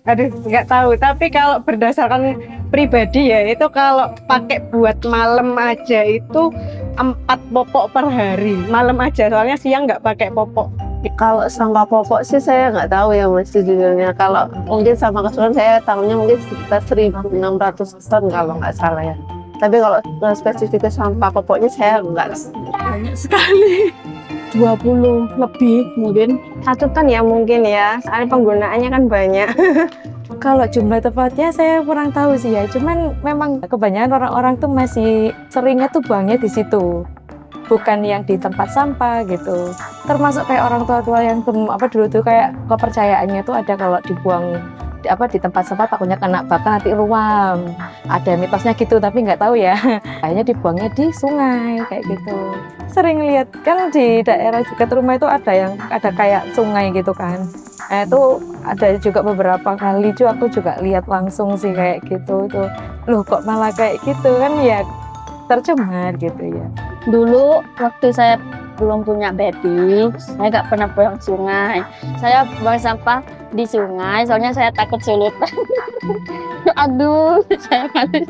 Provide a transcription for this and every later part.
Aduh, nggak tahu. Tapi kalau berdasarkan pribadi ya, itu kalau pakai buat malam aja itu 4 popok per hari. Malam aja, soalnya siang nggak pakai popok. Kalau sampah popok sih saya nggak tahu ya Mas sejujurnya. Kalau mungkin sampah kesulitan saya tahunya mungkin sekitar 1.600 ton kalau nggak salah ya. Tapi kalau spesifik sampah popoknya saya nggak. Banyak sekali. 20 lebih mungkin. 1 ton ya mungkin ya, soalnya penggunaannya kan banyak. Kalau jumlah tepatnya saya kurang tahu sih ya. Cuman memang kebanyakan orang-orang tuh masih seringnya tuh buangnya di situ. Bukan yang di tempat sampah gitu. Termasuk kayak orang tua-tua yang dulu tuh kayak kepercayaannya tuh ada kalau dibuang di tempat sampah takutnya kena bakar nanti ruam. Ada mitosnya gitu tapi nggak tahu ya. Kayaknya dibuangnya di sungai kayak gitu. Sering lihat kan di daerah dekat rumah itu ada kayak sungai gitu kan. Nah, itu ada juga beberapa kali juga aku juga lihat langsung sih kayak gitu tuh. Loh kok malah kayak gitu kan ya tercemar gitu ya. Dulu waktu saya belum punya baby, saya nggak pernah buang sungai. Saya buang sampah di sungai, soalnya saya takut sulut. Aduh, saya malu.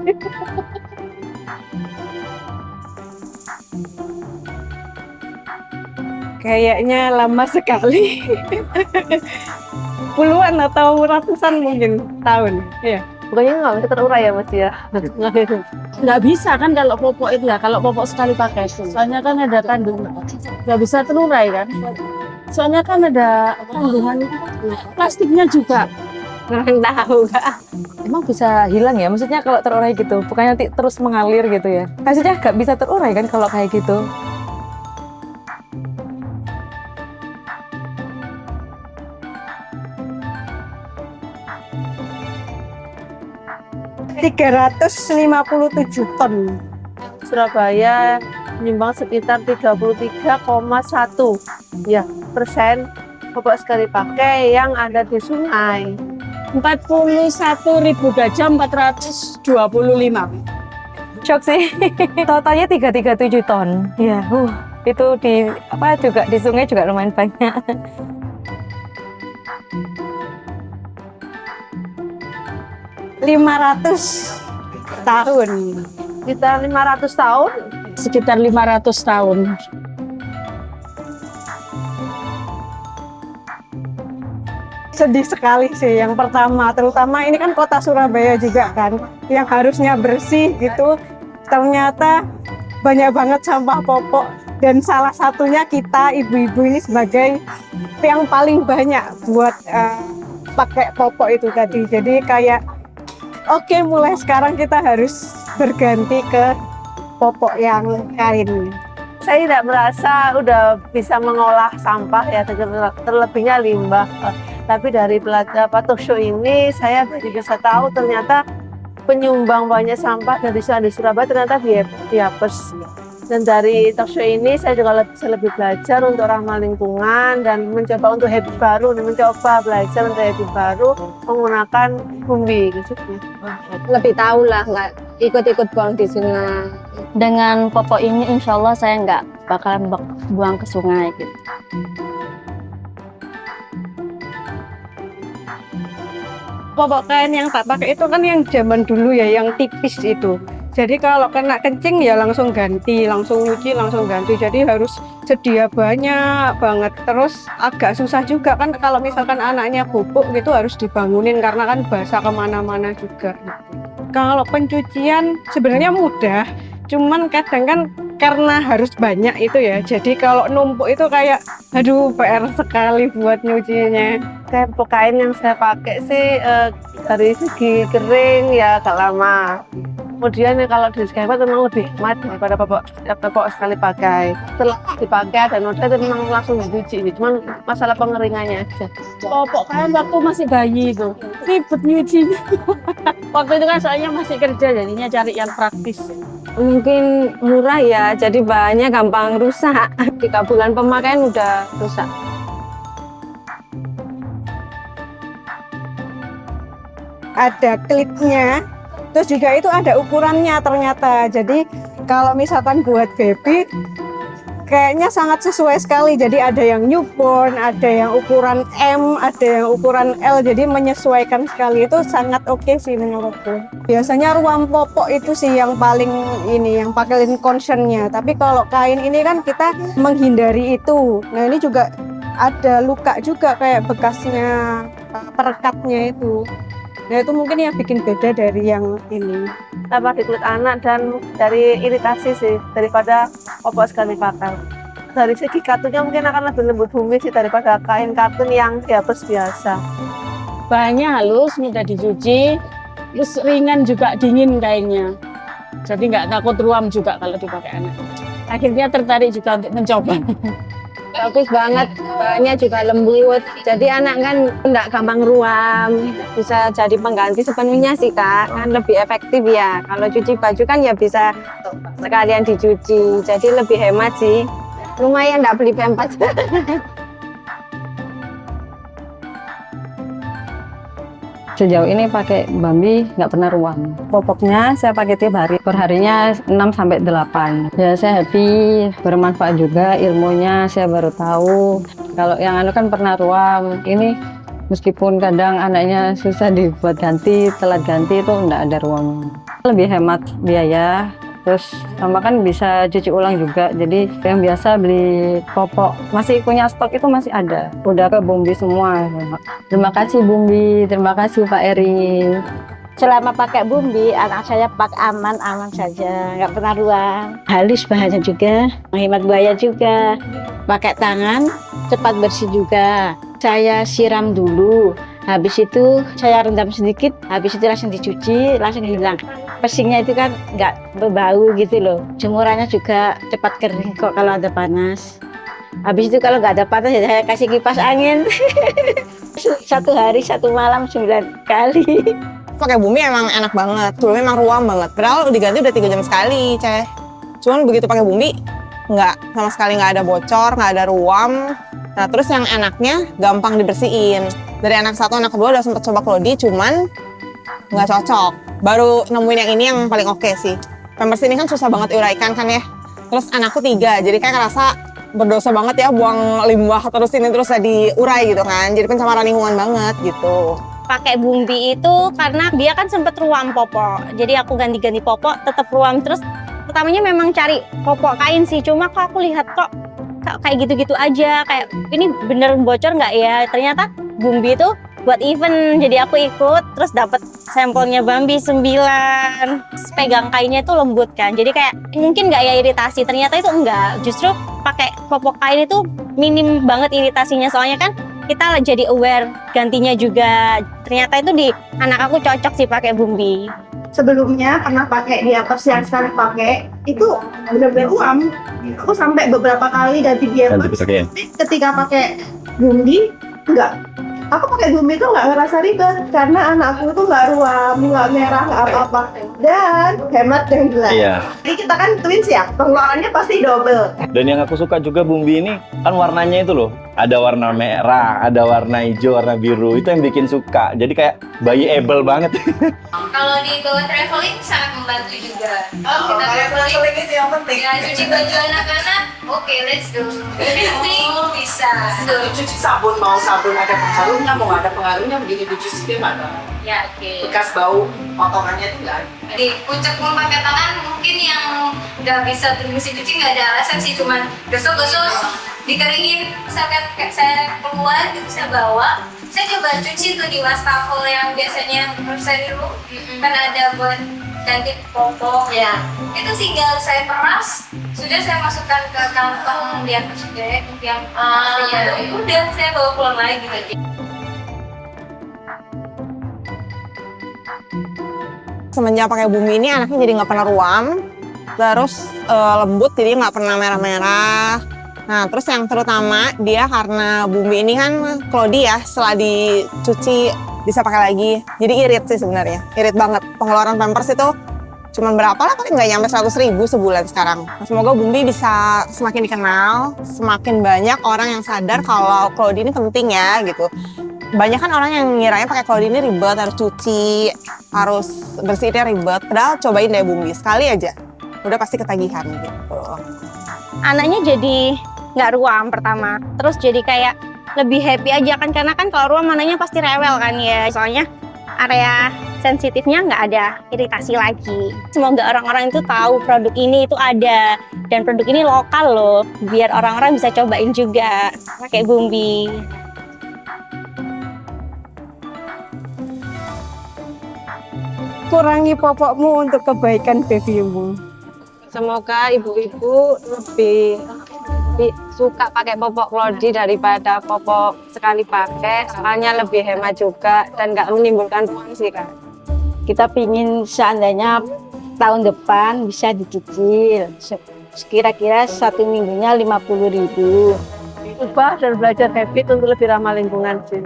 Kayaknya lama sekali. Puluhan atau ratusan mungkin tahun. Iya. Pokoknya nggak bisa terurai ya Mas ya. Nggak bisa kan kalau popok itu ya, kalau popok sekali pakai. Soalnya kan ada kandungan, nggak bisa terurai kan. Soalnya kan ada kandungan plastiknya juga. Nggak tahu Kak. Emang bisa hilang ya? Maksudnya kalau terurai gitu, bukannya nanti terus mengalir gitu ya? Maksudnya nggak bisa terurai kan kalau kayak gitu? ...357 ton. Surabaya menyumbang sekitar 33,1 ya persen popok sekali pakai yang ada di sungai. 41.000 gajah 425. Shock sih. Totalnya 337 ton. Ya, itu juga di sungai juga lumayan banyak. 500 tahun. Sekitar 500 tahun. Sekitar 500 tahun. Sedih sekali sih yang pertama, terutama ini kan kota Surabaya juga kan, yang harusnya bersih gitu, ternyata banyak banget sampah popok, dan salah satunya kita ibu-ibu ini sebagai yang paling banyak buat pakai popok itu tadi. Jadi kayak oke, mulai sekarang kita harus berganti ke popok yang kain. Saya tidak merasa udah bisa mengolah sampah ya, terlebihnya limbah. Tapi dari talk show ini saya bisa tahu ternyata penyumbang banyak sampah dari di Surabaya ternyata Diapers. Dan dari talk show ini saya juga bisa lebih belajar untuk ramah lingkungan dan mencoba untuk habit baru, belajar untuk habit baru menggunakan bumbi khususnya. Lebih tahu lah, nggak ikut-ikut buang di sungai. Dengan popok ini insya Allah saya nggak bakalan buang ke sungai gitu. Popok kain yang tak pakai itu kan yang zaman dulu ya, yang tipis itu. Jadi kalau kena kencing ya langsung ganti, langsung nyuci, langsung ganti. Jadi harus sedia banyak banget. Terus agak susah juga kan kalau misalkan anaknya bubuk gitu harus dibangunin karena kan basah kemana-mana juga. Kalau pencucian sebenarnya mudah, cuman kadang kan karena harus banyak itu ya. Jadi kalau numpuk itu kayak aduh PR sekali buat nyucinya. Kayak kain yang saya pakai sih dari segi kering ya agak lama. Kemudian kalau di skema memang lebih hemat daripada popok sekali pakai. Setelah dipakai dan noda itu memang langsung dicuci. Cuman masalah pengeringannya aja. Popok kain waktu masih bayi itu ribet nyucinya. Waktu itu kan soalnya masih kerja, jadinya cari yang praktis. Mungkin murah ya, jadi bahannya gampang rusak. 3 bulan pemakaian udah rusak. Ada klipnya, terus juga itu ada ukurannya ternyata. Jadi kalau misalkan buat baby kayaknya sangat sesuai sekali. Jadi ada yang newborn, ada yang ukuran M, ada yang ukuran L. Jadi menyesuaikan sekali, itu sangat oke sih menurutku. Biasanya ruam popok itu sih yang paling ini, yang pakai concernnya. Tapi kalau kain ini kan kita menghindari itu. Nah ini juga ada luka juga kayak bekasnya perekatnya itu. Nah itu mungkin yang bikin beda dari yang ini. Tambah di kulit anak dan dari iritasi sih daripada popok sekali pakai. Dari segi katunnya mungkin akan lebih lembut bumi sih daripada kain katun yang dihapus biasa. Bahannya halus, mudah dicuci, terus ringan juga, dingin kainnya. Jadi nggak takut ruam juga kalau dipakai anak. Akhirnya tertarik juga untuk mencoba. Bagus banget, bahannya juga lembut. Jadi anak kan enggak gampang ruam, bisa jadi pengganti sepenuhnya sih Kak. Kan lebih efektif ya. Kalau cuci baju kan ya bisa sekalian dicuci. Jadi lebih hemat sih. Lumayan enggak beli pempas. Sejauh ini pakai Bambi nggak pernah ruam. Popoknya saya pakai tiap hari, perharinya 6-8. Ya saya happy, bermanfaat juga ilmunya, saya baru tahu. Kalau yang anu kan pernah ruam, ini meskipun kadang anaknya susah dibuat ganti, telat ganti itu nggak ada ruam. Lebih hemat biaya. Terus sama kan bisa cuci ulang juga, jadi yang biasa beli popok masih punya stok itu masih ada, udah ke Bumbi semua. Terima kasih Bumbi, terima kasih Pak Eri. Selama pakai Bumbi, anak saya pakai aman-aman saja, nggak pernah ruam. Halus bahannya juga, menghemat biaya juga. Pakai tangan, cepat bersih juga. Saya siram dulu, habis itu saya rendam sedikit, habis itu langsung dicuci, langsung hilang. Pesingnya itu kan nggak berbau gitu loh. Jemurannya juga cepat kering kok kalau ada panas. Habis itu kalau nggak ada panas ya saya kasih kipas angin. 1 hari 1 malam 9 kali. Pakai Bumbi emang enak banget, sebelumnya emang ruam banget. Padahal diganti udah 3 jam sekali, Ceh. Cuman begitu pakai Bumbi, nggak, sama sekali nggak ada bocor, nggak ada ruam. Nah terus yang enaknya gampang dibersihin. Dari anak 1, anak kedua udah sempet coba Claudie, cuman nggak cocok. Baru nemuin yang ini yang paling oke sih. Pampers ini kan susah banget diuraikan kan ya. Terus anakku 3, jadi kayak ngerasa berdosa banget ya buang limbah terus ini terus diurai gitu kan. Jadi pencemaran lingkungan banget gitu. Pakai Bumbi itu karena dia kan sempet ruam popok, jadi aku ganti-ganti popok tetap ruam. Terus pertamanya memang cari popok kain sih, cuma kok aku lihat kok kayak gitu-gitu aja, kayak ini bener bocor nggak ya. Ternyata Bumbi itu buat event, jadi aku ikut terus dapat sampelnya Bambi 9. Pegang kainnya itu lembut kan, jadi kayak mungkin nggak ya iritasi, ternyata itu enggak. Justru pakai popok kain itu minim banget iritasinya, soalnya kan kita jadi aware gantinya juga. Ternyata itu di anak aku cocok sih pakai Bumbi. Sebelumnya pernah pakai diapers yang sekarang pakai itu benar-benar ruam. Aku sampai beberapa kali ganti diapers. Ketika pakai Bumbi enggak. Aku pakai Bumbi itu nggak ngerasa ribet karena anakku itu nggak ruam, nggak merah, nggak apa-apa, dan hemat yang jelas. Iya. Jadi kita kan twins ya, pengeluarannya pasti double. Dan yang aku suka juga Bumbi ini kan warnanya itu loh, ada warna merah, ada warna hijau, warna biru, itu yang bikin suka. Jadi kayak buyable banget. Kalau dibawa traveling sangat membantu juga. Kita traveling itu yang penting. Ya, cuci baju anak-anak, oke, let's go. Penting bisa. Cuci sabun, mau sabun ada pengaruhnya, mau nggak ada pengaruhnya, begitu dicuci dia nggak ada. Ya, oke. Bekas bau kotorannya itu nggak ada. Di pucuk pun pakai tangan, mungkin yang nggak bisa mesin cuci nggak ada alasan sih, cuman gosok-gosok, dikeringin, saya keluar, gitu saya bawa. Saya coba cuci tuh di wastafel yang biasanya saya dulu, kan ada buat ganti popok. Ya. Itu tinggal saya peras, sudah saya masukkan ke kantong di atas bag yang udah saya bawa pulang lagi gitu. Semenjak pakai Bumbi ini anaknya jadi nggak pernah ruam, terus lembut jadi nggak pernah merah-merah. Nah terus yang terutama dia karena Bumbi ini kan Claudie ya, setelah dicuci bisa pakai lagi, jadi irit sih sebenarnya, irit banget. Pengeluaran Pampers itu cuma berapa lah, paling nggak nyampe 100.000 sebulan sekarang. Nah, semoga Bumbi bisa semakin dikenal, semakin banyak orang yang sadar kalau Claudie ini penting ya gitu. Banyak kan orang yang ngiranya pakai Claudie ini ribet, harus cuci, harus bersihnya ribet. Padahal cobain deh Bumbi sekali aja, udah pasti ketagihan gitu. anaknya jadi nggak ruam pertama. Terus jadi kayak lebih happy aja kan, karena kan kalau ruam anaknya pasti rewel kan ya. Soalnya area sensitifnya nggak ada iritasi lagi. Semoga orang-orang itu tahu produk ini itu ada dan produk ini lokal loh, biar orang-orang bisa cobain juga pakai Bumbi. Kurangi popokmu untuk kebaikan babymu. Semoga ibu-ibu lebih suka pakai popok Claudie daripada popok sekali pakai, soalnya lebih hemat juga dan nggak menimbulkan polusi kan. Kita pingin seandainya tahun depan bisa dicicil. Kira-kira 1 minggunya 50.000. Ubah dan belajar habit untuk lebih ramah lingkungan sih.